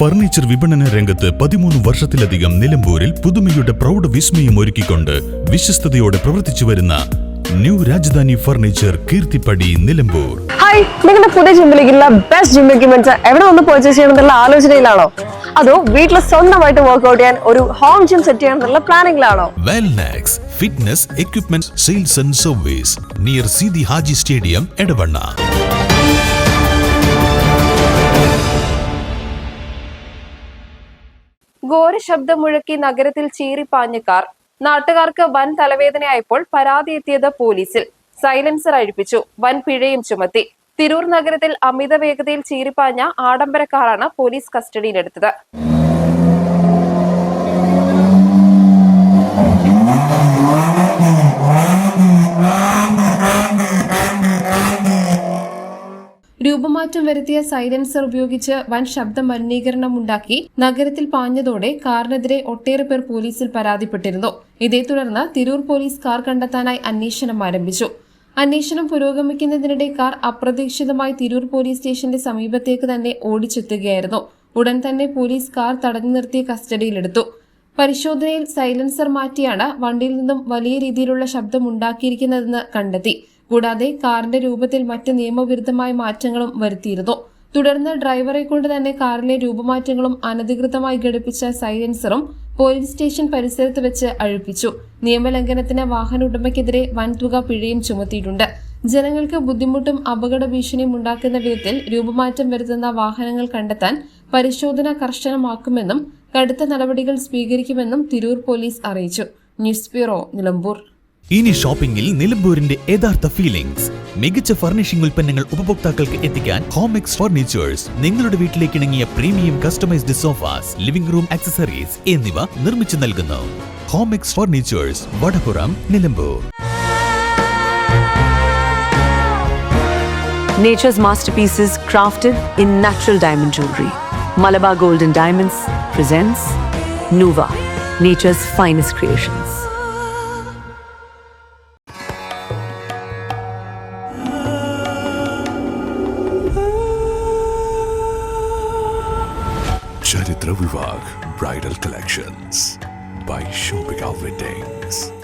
Furniture വിപണന രംഗത്ത് 13 വർഷത്തിലധികം നിലമ്പൂരിൽ പുതുമയുടെ പ്രൗഢ വിസ്മയം ഒരുക്കിക്കൊണ്ട് വിശ്വസ്തയോടെ പ്രവർത്തിച്ചു വരുന്ന new Rajdhani furniture Keerthippadi Nilambur. Hi, നിങ്ങളുടെ പുതിയ ജിമ്മിലേക്കുള്ള ബെസ്റ്റ് ജിം എക്യുപ്മെന്റ്സ് എവിടെ വന്ന് പർച്ചേസ് ചെയ്യണമെന്നുള്ള ആലോചനയിലാണോ? അതോ വീട്ടിൽ സ്വന്തമായിട്ട് വർക്ക്ഔട്ട് ചെയ്യാൻ ഒരു ഹോം ജിം സെറ്റ് ചെയ്യാനുള്ള പ്ലാനിംഗിലാണോ? Wellnex fitness equipment sales and service near Sidhi Haji stadium Edavanna. ഘോര ശബ്ദം മുഴക്കി നഗരത്തിൽ ചീറിപ്പാഞ്ഞ കാർ. നാട്ടുകാർക്ക് വൻ തലവേദനയായപ്പോൾ പരാതി എത്തിയത് പോലീസിൽ. സൈലൻസർ അഴിപ്പിച്ചു, വൻ പിഴയും ചുമത്തി. തിരൂർ നഗരത്തിൽ അമിത വേഗതയിൽ ചീറിപ്പാഞ്ഞ ആഡംബര കാറാണ് പോലീസ് കസ്റ്റഡിയിലെടുത്തത്. രൂപമാറ്റം വരുത്തിയ സൈലൻസർ ഉപയോഗിച്ച് വൻ ശബ്ദ മലിനീകരണം ഉണ്ടാക്കി നഗരത്തിൽ പാഞ്ഞതോടെ കാറിനെതിരെ ഒട്ടേറെ പേർ പോലീസിൽ പരാതിപ്പെട്ടിരുന്നു. ഇതേ തുടർന്ന് തിരൂർ പോലീസ് കാർ കണ്ടെത്താനായി അന്വേഷണം ആരംഭിച്ചു. അന്വേഷണം പുരോഗമിക്കുന്നതിനിടെ കാർ അപ്രതീക്ഷിതമായി തിരൂർ പോലീസ് സ്റ്റേഷന്റെ സമീപത്തേക്ക് തന്നെ ഓടിച്ചെത്തുകയായിരുന്നു. ഉടൻ തന്നെ പോലീസ് കാർ തടഞ്ഞു നിർത്തി കസ്റ്റഡിയിലെടുത്തു. പരിശോധനയിൽ സൈലൻസർ മാറ്റിയാണ് വണ്ടിയിൽ നിന്നും വലിയ രീതിയിലുള്ള ശബ്ദം ഉണ്ടാക്കിയിരിക്കുന്നതെന്ന് കണ്ടെത്തി. കൂടാതെ കാറിന്റെ രൂപത്തിൽ മറ്റ് നിയമവിരുദ്ധമായ മാറ്റങ്ങളും വരുത്തിയിരുന്നു. തുടർന്ന് ഡ്രൈവറെ കൊണ്ട് തന്നെ കാറിലെ രൂപമാറ്റങ്ങളും അനധികൃതമായി ഘടിപ്പിച്ച സൈലൻസറും പോലീസ് സ്റ്റേഷൻ പരിസരത്ത് വെച്ച് അഴിപ്പിച്ചു. നിയമലംഘനത്തിന് വാഹന ഉടമയ്ക്കെതിരെ വൻതുക പിഴയും ചുമത്തിയിട്ടുണ്ട്. ജനങ്ങൾക്ക് ബുദ്ധിമുട്ടും അപകട ഭീഷണിയും ഉണ്ടാക്കുന്ന വിധത്തിൽ രൂപമാറ്റം വരുത്തുന്ന വാഹനങ്ങൾ കണ്ടെത്താൻ പരിശോധന കർശനമാക്കുമെന്നും കടുത്ത നടപടികൾ സ്വീകരിക്കുമെന്നും തിരൂർ പോലീസ് അറിയിച്ചു. News bureau, Nilambur. ഇനി ഷോപ്പിംഗിൽ നിലമ്പൂരിന്റെ യഥാർത്ഥ ഫീലിംഗ്സ്. മികച്ച ഫർണിഷിംഗ് ഉൽപ്പന്നങ്ങൾ ഉപഭോക്താക്കൾക്ക് എത്തിക്കാൻ ഹോമെക്സ് ഫർണിച്ചേഴ്സ് നിങ്ങളുടെ വീട്ടിലേക്ക് ഇണങ്ങിയ premium customised sofas, living room accessories എന്നിവ നിർമ്മിച്ചു നൽകുന്നു. Homex furnitures, Vadapuram, Nilambur. Nature's masterpieces crafted in natural diamond jewelry. Malabar Gold and Diamonds presents Nuva, nature's finest creations. Charitra Vivag Bridal Collections by Shobhika Weddings.